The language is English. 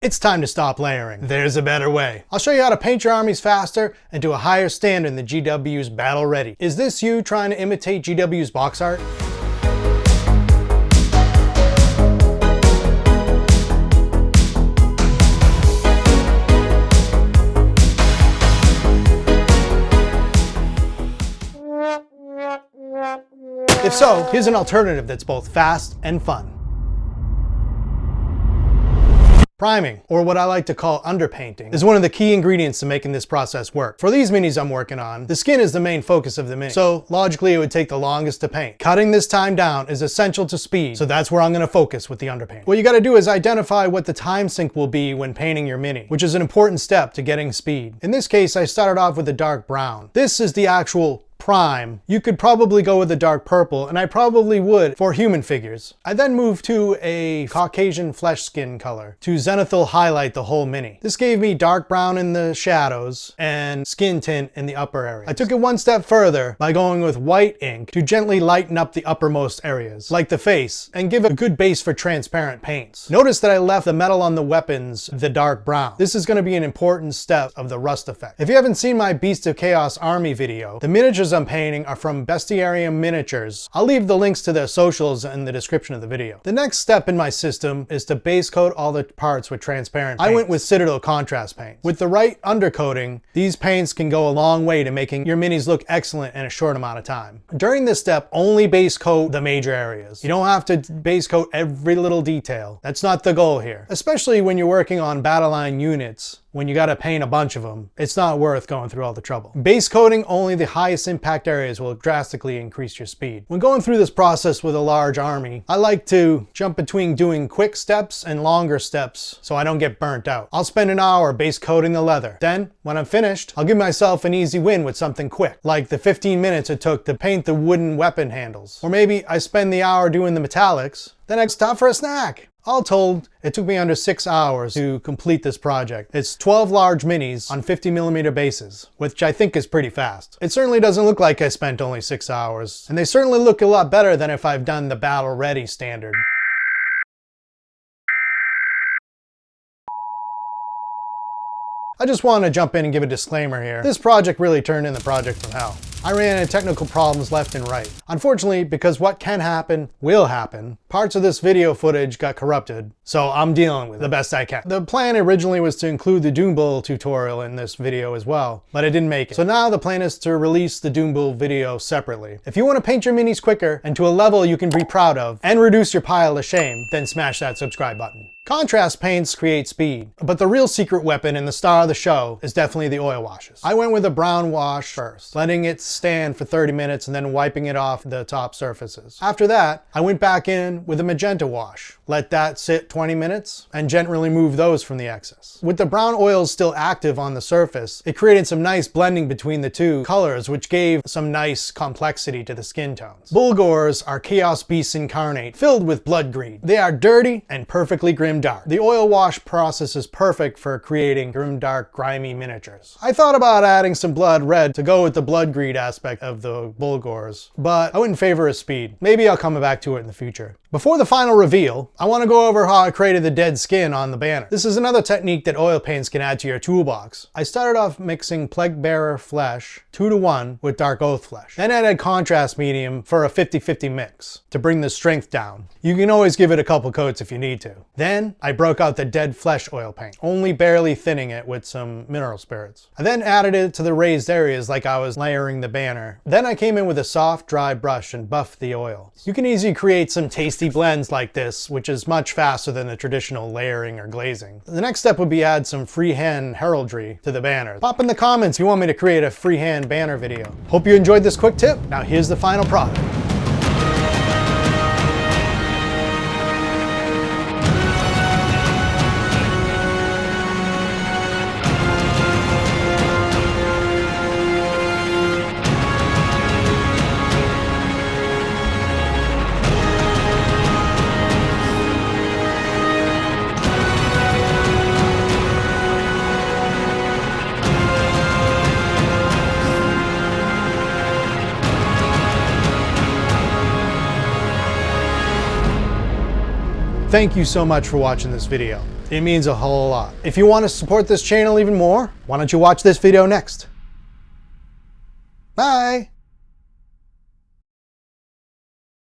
it's time to stop layering. There's a better way. I'll show you how to paint your armies faster and to a higher standard than GW's Battle Ready. Is this you trying to imitate GW's box art? If so, here's an alternative that's both fast and fun. Priming, or what I like to call underpainting, is one of the key ingredients to making this process work. For these minis I'm working on, the skin is the main focus of the mini, so logically it would take the longest to paint. Cutting this time down is essential to speed, so that's where I'm going to focus with the underpaint. What you got to do is identify what the time sink will be when painting your mini, which is an important step to getting speed. In this case, I started off with a dark brown. This is the actual prime. You could probably go with a dark purple, and I probably would for human figures. I then moved to a Caucasian flesh skin color to zenithal highlight the whole mini. This gave me dark brown in the shadows and skin tint in the upper areas. I took it one step further by going with white ink to gently lighten up the uppermost areas, like the face, and give a good base for transparent paints. Notice that I left the metal on the weapons the dark brown. This is going to be an important step of the rust effect. If you haven't seen my Beast of Chaos army video, the miniatures I'm painting are from Bestiarium Miniatures. I'll leave the links to their socials in the description of the video. The next step in my system is to base coat all the parts with transparent paints. I went with Citadel contrast paint. With the right undercoating, these paints can go a long way to making your minis look excellent in a short amount of time. During this step, only base coat the major areas. You don't have to base coat every little detail. That's not the goal here. Especially when you're working on battle line units. When you gotta paint a bunch of them, it's not worth going through all the trouble. Base coating only the highest impact areas will drastically increase your speed. When going through this process with a large army, I like to jump between doing quick steps and longer steps so I don't get burnt out. I'll spend an hour base coating the leather. Then, when I'm finished, I'll give myself an easy win with something quick, like the 15 minutes it took to paint the wooden weapon handles. Or maybe I spend the hour doing the metallics, then I stop for a snack. All told, it took me under 6 hours to complete this project. It's 12 large minis on 50mm bases, which I think is pretty fast. It certainly doesn't look like I spent only 6 hours, and they certainly look a lot better than if I've done the Battle Ready standard. I just want to jump in and give a disclaimer here. This project really turned into the project from hell. I ran into technical problems left and right. Unfortunately, because what can happen will happen, parts of this video footage got corrupted, so I'm dealing with it the best I can. The plan originally was to include the Doom Bull tutorial in this video as well, but I didn't make it. So now the plan is to release the Doom Bull video separately. If you want to paint your minis quicker and to a level you can be proud of and reduce your pile of shame, then smash that subscribe button. Contrast paints create speed, but the real secret weapon and the star of the show is definitely the oil washes. I went with a brown wash first, letting it stand for 30 minutes and then wiping it off the top surfaces. After that, I went back in with a magenta wash, let that sit 20 minutes, and gently remove those from the excess. With the brown oils still active on the surface, it created some nice blending between the two colors, which gave some nice complexity to the skin tones. Bullgors are chaos beasts incarnate, filled with blood greed. They are dirty and perfectly grim dark. The oil wash process is perfect for creating grim dark grimy miniatures. I thought about adding some blood red to go with the blood greed aspect of the Bullgors, but I wouldn't favor a speed. Maybe I'll come back to it in the future. Before the final reveal, I want to go over how I created the dead skin on the banner. This is another technique that oil paints can add to your toolbox. I started off mixing Plague Bearer flesh 2:1 with Dark Oath flesh. Then added contrast medium for a 50-50 mix to bring the strength down. You can always give it a couple coats if you need to. Then I broke out the dead flesh oil paint, only barely thinning it with some mineral spirits. I then added it to the raised areas like I was layering the banner. Then I came in with a soft, dry brush and buffed the oil. You can easily create some tasty blends like this, which is much faster than the traditional layering or glazing. The next step would be add some freehand heraldry to the banner. Pop in the comments if you want me to create a freehand banner video. Hope you enjoyed this quick tip. Now here's the final product. Thank you so much for watching this video. It means a whole lot. If you want to support this channel even more, why don't you watch this video next? Bye!